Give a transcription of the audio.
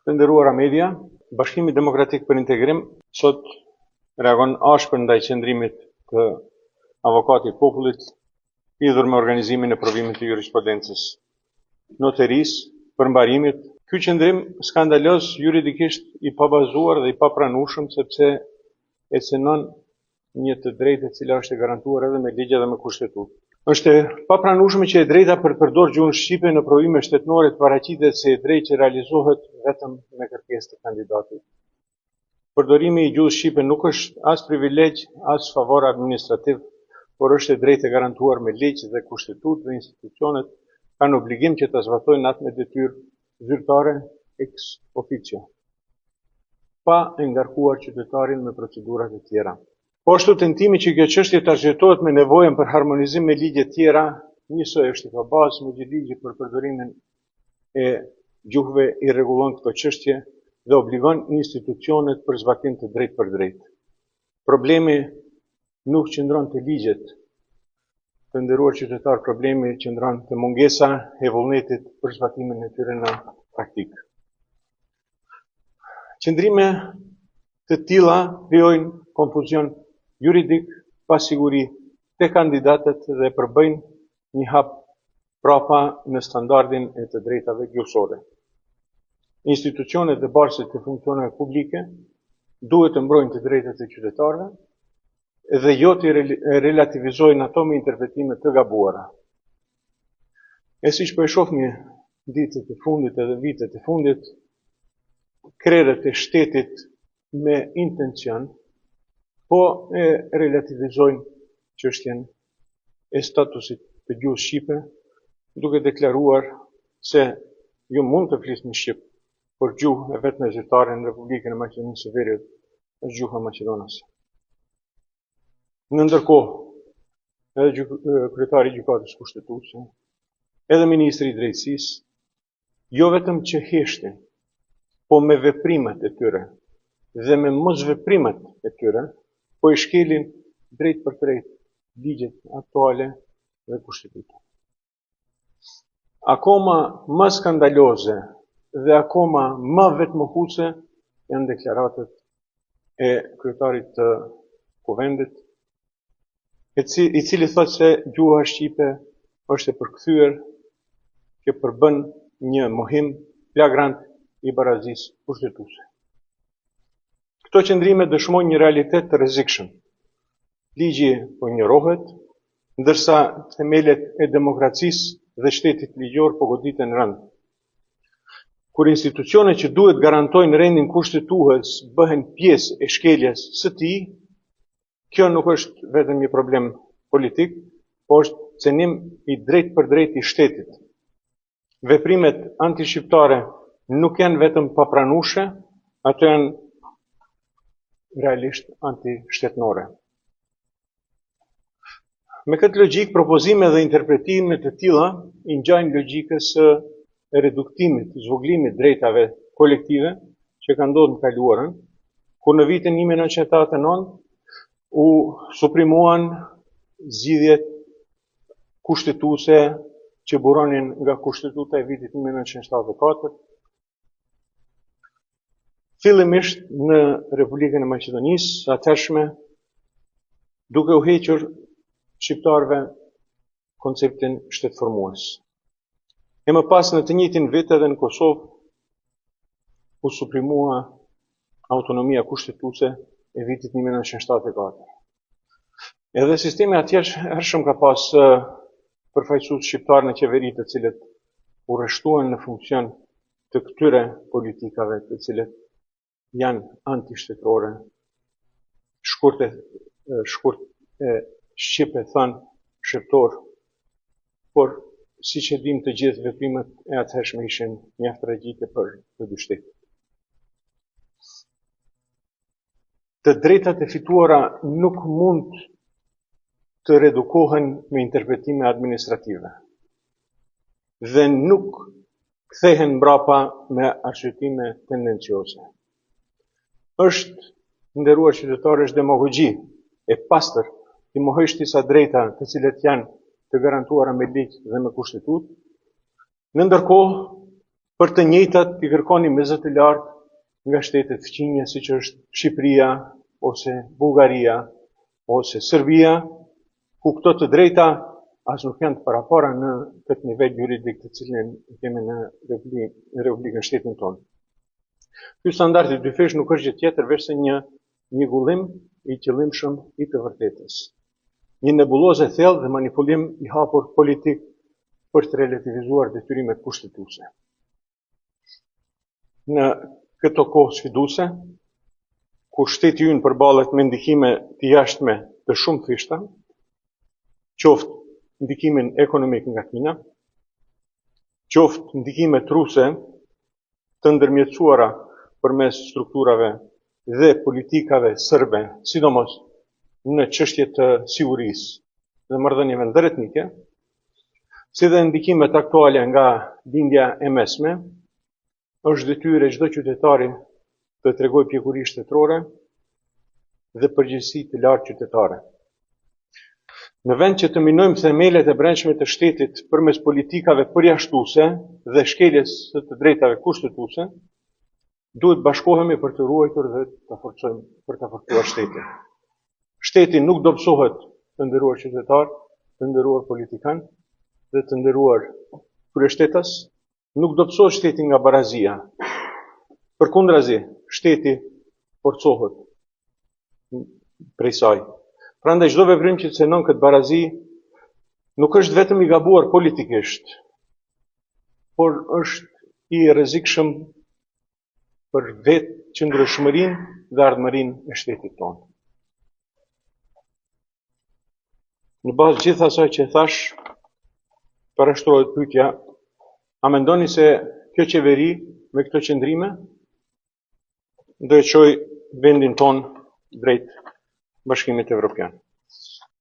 Të nderuara media, Bashkimi Demokratik për Integrim sot reagon ashpër ndaj qëndrimit të avokatit popullit lidhur me organizimin e provimit të jurisprudencës noterisë për mbarimit. Ky qëndrim skandaloz juridikisht i pabazuar dhe i papranueshëm sepse e cënon një të drejtë e cila është e garantuar edhe me ligj edhe me kushtetutë. Është e papranueshme që e drejta për të përdorur gjuhën shqipe në provime shtetënore të paraqitet se e drejtë që realizohet vetëm me kërkesë të kandidatit. Përdorimi i gjuhës shqipe nuk është as privilegj, as favor administrativ, por është e drejtë e garantuar me ligj dhe kushtetutë dhe institucionet kanë obligim që ta zbatojnë atë me detyrë zyrtare ex officio, pa e ngarkuar qytetarin me procedurat e tjera. Po ashtu tentimi që kjo çështje të argëtohet me nevojën për harmonizim me ligje tjera, njësoj është i pabazë me ligji për përdorimin e gjuhëve i rregullon këto çështje dhe obligon institucionet për zbatim të drejtë për drejtë. Problemi nuk qëndron te ligjet, të nderuar qytetar, problemi qëndron te mungesa e vullnetit për zbatimin e tyre në praktikë. Qëndrime të tilla krijojnë konfuzion juridik, pasiguri te kandidatët dhe përbëjnë një hap prapa në standardin e të drejtave gjuhësore. Institucionet dhe barësit të funksioneve publike duhet të mbrojnë të drejtat e qytetarëve dhe jo të relativizojnë ato me interpretime të gabuara. E siç po e shohni ditët e fundit edhe vitet e fundit, krerët e shtetit me intencion po e relativizojnë çështjen e statusit të gjuhës shqipe, duke deklaruar se ju mund të flisni shqip, por gjuhë e vetme zyrtare në Republikën e Maqedonisë së Veriut është gjuha maqedonase. Në ndërkohë, edhe kryetari i gjykatës kushtetuese, edhe ministri i drejtësisë, jo vetëm që heshtin, po me veprimet e tyre dhe me mosveprimet e tyre, po i shkelin drejt për drejt ligjet aktuale dhe kushtetutën. Akoma më skandaloze dhe akoma më vetmohuese janë deklaratat e kryetarit të Kuvendit, i cili thotë se gjuha shqipe është e përkthyer që përbën një mohim flagrant i barazisë kushtetuese. Këto qëndrime dëshmojnë një realitet të rrezikshëm. Ligji po njërohet, ndërsa themelet e demokracisë dhe shtetit ligjor po goditen rënd. Kur institucionet që duhet garantojnë rendin kushtetues bëhen pjesë e shkeljes së tij, kjo nuk është vetëm një problem politik, po është cenim i drejtë për drejtë i shtetit. Veprimet antishqiptare nuk janë vetëm papranueshme, ato janë realisht antishtetenore. Me këtë logjik, propozime dhe interpretime të tilla i ngjajnë logjikës së reduktimit, zvoglimit drejtave kolektive që ka ndodhur në kaluarën, kur në vitin 1989 u suprimuan zgjidhjet kushtetuese që buronin nga kushtetuta e vitit 1974, fillimisht në Republikën e Maqedonisë atëhershme, duke u hequr shqiptarëve konceptin shtetformues. E më pas në të njëjtin vit edhe në Kosovë u suprimua autonomia kushtetuese e vitit 1974. Edhe sistemi atëhershëm ka pas përfaqësues shqiptar në qeveri të cilët u rreshtuan në funksion të këtyre politikave të cilët janë antishtetrore, shkurt e shqipe thënë shqiptor, por siç e dim të gjithë veprimet e atëhershme ishin mjaft tragjike për të dy shtetet. Të drejtat e fituara nuk mund të redukohen me interpretime administrative dhe nuk kthehen mbrapa me arsyetime tendencioze. Është, nderuar qytetarë, është demagogji e pastër të mohojsh disa drejta të cilet janë të garantuara me ligj dhe me kushtetutë, në ndërkohë për të njëjtat i kërkoni me zë të lartë nga shtetet fëqinje, siç është Shqipëria, ose Bullgaria, ose Serbia, ku këto të drejta as nuk janë të parapara në këtë nivel juridik të cilin kemi në Republikën Shtetin tonë. Ky standard i dyfish nuk është gjë tjetër veçse një mjegullim i qëllimshëm i të vërtetës. Një nebulozë e thellë dhe manipulim i hapur politik për të relativizuar detyrimet kushtetuese. Në këto kohë sfiduese, ku shteti ynë përballet me ndikime të jashtme të shumë thishta, qoftë ndikimin ekonomik nga Kina, qoftë ndikime truese të ndërmjetësuara përmes strukturave dhe politikave serbe, sidomos në çështje të sigurisë dhe marrëdhënieve ndëretnike, si dhe ndikimet aktuale nga lindja e mesme, është detyrë e çdo qytetari të tregojë pjekuri shtetërore dhe përgjegjësi të lartë qytetare. Në vend që të minojmë themelet e brendshme të shtetit përmes politikave përjashtuese dhe shkeljes së të drejtave kushtetuese, duhet bashkohemi për të ruajtur dhe të forcojmë për të forcuar shtetin. Shteti nuk dobësohet, të nderuar qytetar, të nderuar politikan dhe të nderuar kryeshtetas, nuk dobësohet shteti nga barazia. Përkundrazi, shteti forcohet prej saj. Prandaj çdo veprim që cënon këtë barazi nuk është vetëm i gabuar politikisht, por është i rrezikshëm për vetë qëndrueshmërinë dhe ardhmërinë e shtetit tonë. Në bazë gjithë asaj që thash, parashtrohet pyetja: a mendoni se kjo qeveri me këto qëndrime do të çojë vendin tonë drejt Bashkimit Evropian?